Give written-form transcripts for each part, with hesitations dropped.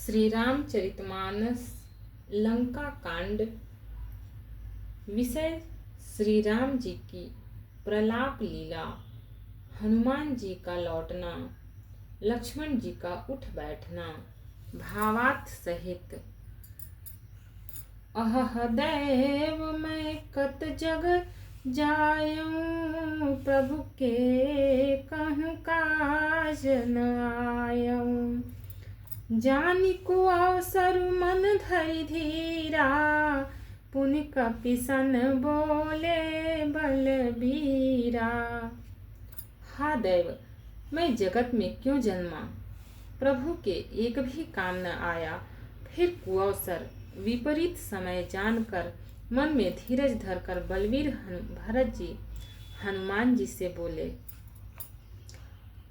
श्री रामचरितमानस लंका कांड। विषय श्री राम जी की प्रलाप लीला, हनुमान जी का लौटना, लक्ष्मण जी का उठ बैठना। भावार्थ सहित। अह दैव मैं कत जग जायूं, प्रभु के कहूँ काज न आयूं। जानी को अवसर मन धरि धीरा, पुनि कपिसन बोले बलबीरा। हा दैव, मैं जगत में क्यों जन्मा, प्रभु के एक भी काम न आया। फिर कुअवसर विपरीत समय जानकर मन में धीरज धरकर बलवीर भरत जी हनुमान जी से बोले,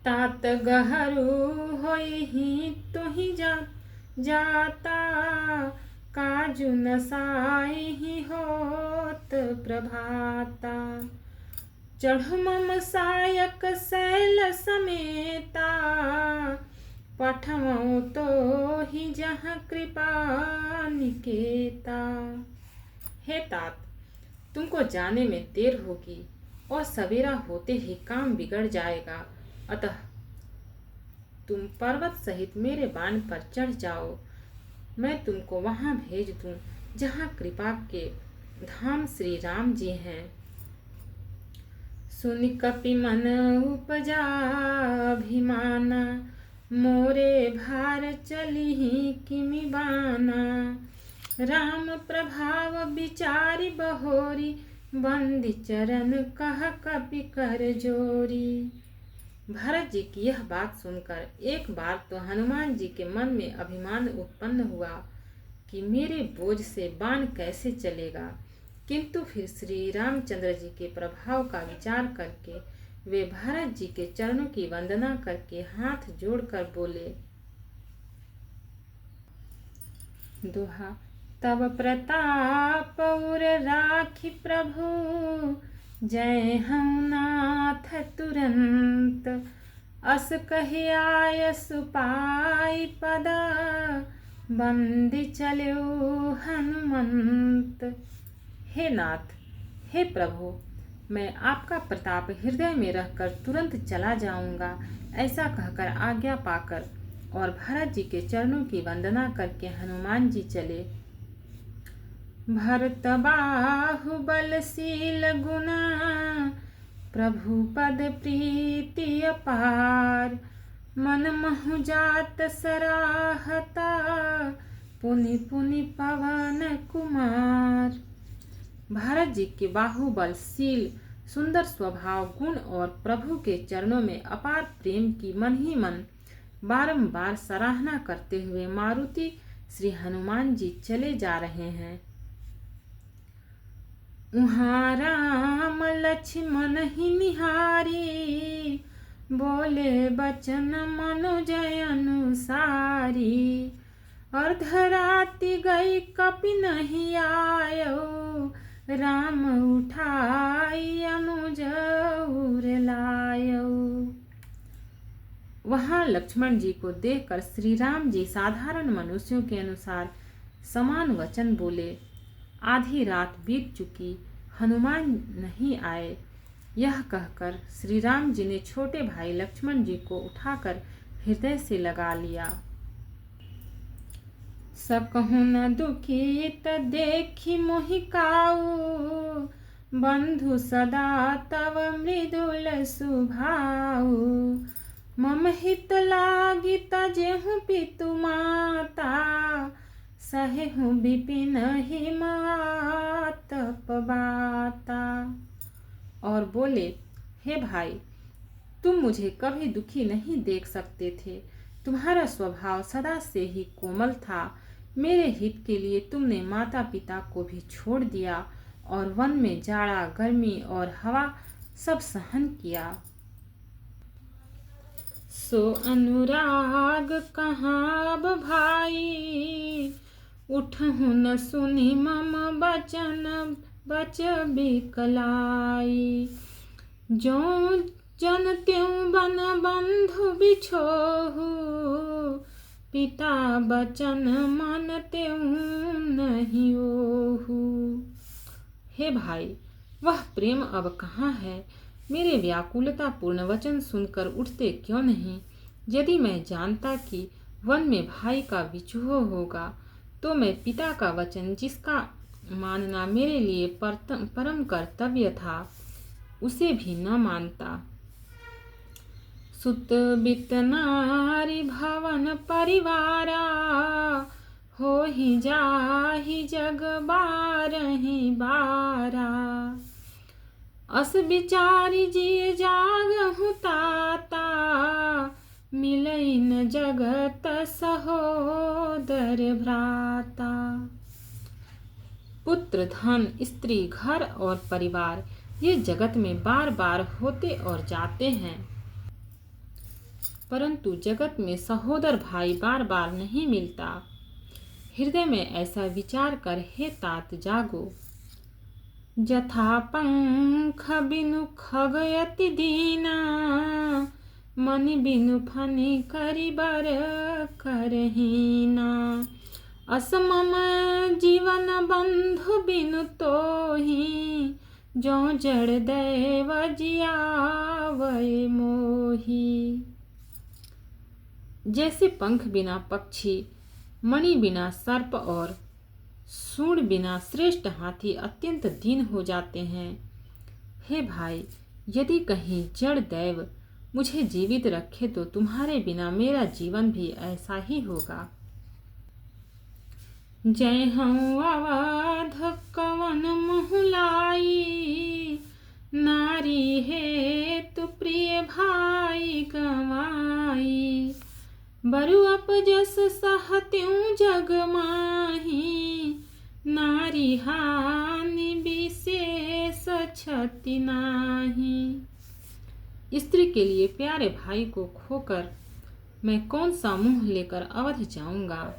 तात गहरू होई तुहि जाता, काजु न साई होत प्रभाता। चढ़ मम सायक शैल समेता, पठमो तो ही जहाँ कृपा निकेता। हे तात, तुमको जाने में देर होगी और सवेरा होते ही काम बिगड़ जाएगा, अतः तुम पर्वत सहित मेरे बाण पर चढ़ जाओ। मैं तुमको वहां भेज दूं जहां कृपा के धाम श्री राम जी हैं। सुनि कपि मन उपजा अभिमाना, मोरे भार चली किमि बाना। राम प्रभाव विचारि बहोरी, बंदी चरण कह कपि कर जोरी। भरत जी की यह बात सुनकर एक बार तो हनुमान जी के मन में अभिमान उत्पन्न हुआ कि मेरे बोझ से बाण कैसे चलेगा, किंतु फिर श्री रामचंद्र जी के प्रभाव का विचार करके वे भरत जी के चरणों की वंदना करके हाथ जोड़कर बोले, दोहा तब प्रताप उर राखी प्रभु, जय हूँ नाथ तुरंत। अस कहि आय सुपाई पद, बंदी चलो हनुमंत। हे नाथ, हे प्रभु, मैं आपका प्रताप हृदय में रखकर तुरंत चला जाऊंगा, ऐसा कहकर आज्ञा पाकर और भरत जी के चरणों की वंदना करके हनुमान जी चले। भरत बाहुबलशील गुना, प्रभु पद प्रीति अपार। मन महु जात सराहता, पुनि पुनि पवन कुमार। भरत जी के बाहुबलशील सुंदर स्वभाव गुण और प्रभु के चरणों में अपार प्रेम की मन ही मन बारंबार सराहना करते हुए मारुति श्री हनुमान जी चले जा रहे हैं। उहाँ राम लक्ष्मण ही निहारी, बोले बचन मनोजय अनुसारी। अर्धराति गई कपि नहीं आयो, राम उठाई अनुज उर लायो। वहां लक्ष्मण जी को देखकर श्री राम जी साधारण मनुष्यों के अनुसार समान वचन बोले, आधी रात बीत चुकी, हनुमान नहीं आए। यह कहकर श्री राम जी ने छोटे भाई लक्ष्मण जी को उठाकर हृदय से लगा लिया। सकहु न दुखी त देखी मोहि काऊ, बंधु सदा तव मृदुल सुभाऊ। मम हित लागी तजेहु पितु माता, सहेहु विपिन हिम आतप बाता। और बोले, हे भाई, तुम मुझे कभी दुखी नहीं देख सकते थे, तुम्हारा स्वभाव सदा से ही कोमल था। मेरे हित के लिए तुमने माता पिता को भी छोड़ दिया और वन में जाड़ा गर्मी और हवा सब सहन किया। सो अनुराग कहाँ भाई, उठहु न सुनि मम बचन बच बिकलाई। जो जन त्यों बन बंधु बिछोहु, पिता बचन मानते नहीं ओहू। हे भाई, वह प्रेम अब कहाँ है? मेरे व्याकुलता पूर्ण वचन सुनकर उठते क्यों नहीं? यदि मैं जानता कि वन में भाई का विछोह होगा तो मैं पिता का वचन, जिसका मानना मेरे लिए परम कर्तव्य था, उसे भी न मानता। सुत बित नारी भवन परिवारा, हो ही जाहि जग बारहि बारा। अस विचारी जिय जागहु ताता, मिलई न जगत सहोदर भ्राता। पुत्र, धन, स्त्री, घर और परिवार ये जगत में बार बार होते और जाते हैं, परंतु जगत में सहोदर भाई बार बार नहीं मिलता। हृदय में ऐसा विचार कर हे तात जागो। जथा पंख बिनु खगयति दीना, मनि बिनु फनि करि बर करहीना। असमम जीवन बंधु बिनु तोही, जो जड़ दैव जियावै मोही। जैसे पंख बिना पक्षी, मणि बिना सर्प और सूंड बिना श्रेष्ठ हाथी अत्यंत दीन हो जाते हैं, हे भाई, यदि कहीं जड़ दैव मुझे जीवित रखे तो तुम्हारे बिना मेरा जीवन भी ऐसा ही होगा। जय हूँ अवध कवन मुहलाई, नारी है तु प्रिय भाई गवाई। बरु अपजस सहत्यूं जग माही, नारी हानि विशेष क्षति नाही। स्त्री के लिए प्यारे भाई को खोकर मैं कौन सा मुंह लेकर अवध जाऊंगा।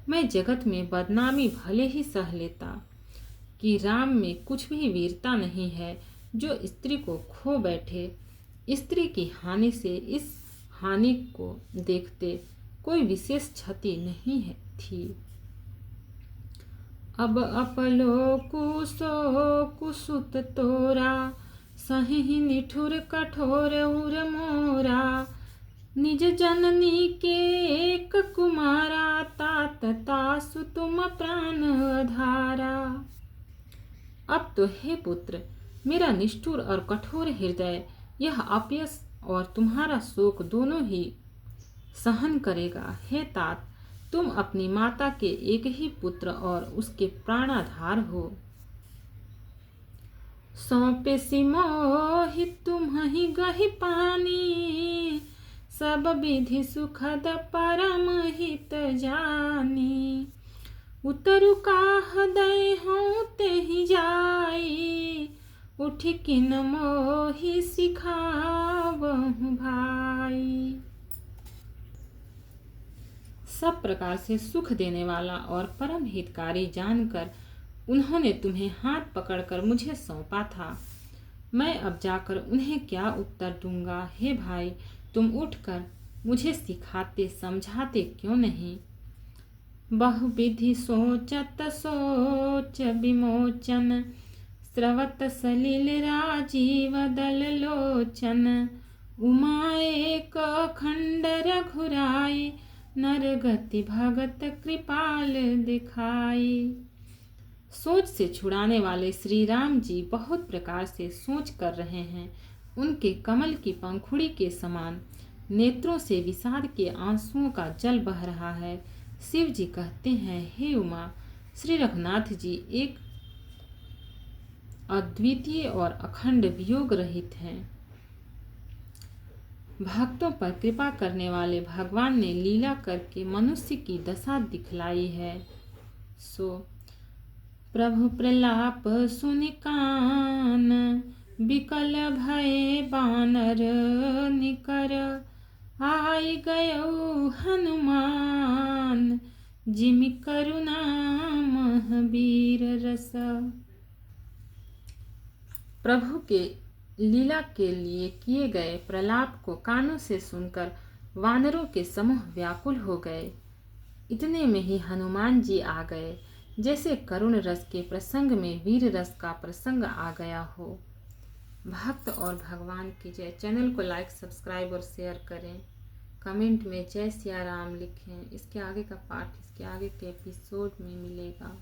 मैं जगत में बदनामी भले ही सह लेता कि राम में कुछ भी वीरता नहीं है जो स्त्री को खो बैठे। स्त्री की हानि से इस हानि को देखते कोई विशेष क्षति नहीं है थी। अब अपलो कुसो कुसुत तोरा, सही निठुर कठोर उर मोरा। निज जननी के एक कुमारा, तात तासु तुम प्राण आधारा। अब तो हे पुत्र, मेरा निष्ठुर और कठोर हृदय यह अपयश और तुम्हारा शोक दोनों ही सहन करेगा। हे तात, तुम अपनी माता के एक ही पुत्र और उसके प्राणाधार हो। सौंपे सिमोहि तुम ही गहि पानी, सब विधि सुखद परम हित जानी। उतरु काह दय हूँ ते ही जाई, उठ किन मोहि सिखावहु भाई। सब प्रकार से सुख देने वाला और परम हितकारी जानकर उन्होंने तुम्हें हाथ पकड़कर मुझे सौंपा था। मैं अब जाकर उन्हें क्या उत्तर दूंगा। हे भाई, तुम उठकर मुझे सिखाते समझाते क्यों नहीं। बहुविधि सोचत सोच विमोचन, स्रवत सलिल राजीव दल लोचन। उमा एक अखंड रघुराई, नर गति भगत कृपाल दिखाई। सोच से छुड़ाने वाले श्री राम जी बहुत प्रकार से सोच कर रहे हैं। उनके कमल की पंखुड़ी के समान नेत्रों से विषाद के आंसुओं का जल बह रहा है। शिव जी कहते हैं, हे उमा, श्री रघुनाथ जी एक अद्वितीय और अखंड वियोग रहित हैं। भक्तों पर कृपा करने वाले भगवान ने लीला करके मनुष्य की दशा दिखलाई है। सो प्रभु प्रलाप सुनि कान, विकल भय बानर निकर। आई गयो हनुमान, जिमि करुणा महावीर रस। प्रभु के लीला के लिए किए गए प्रलाप को कानों से सुनकर वानरों के समूह व्याकुल हो गए। इतने में ही हनुमान जी आ गए, जैसे करुण रस के प्रसंग में वीर रस का प्रसंग आ गया हो। भक्त और भगवान की जय। चैनल को लाइक, सब्सक्राइब और शेयर करें। कमेंट में जय सिया राम लिखें। इसके आगे का पाठ इसके आगे के एपिसोड में मिलेगा।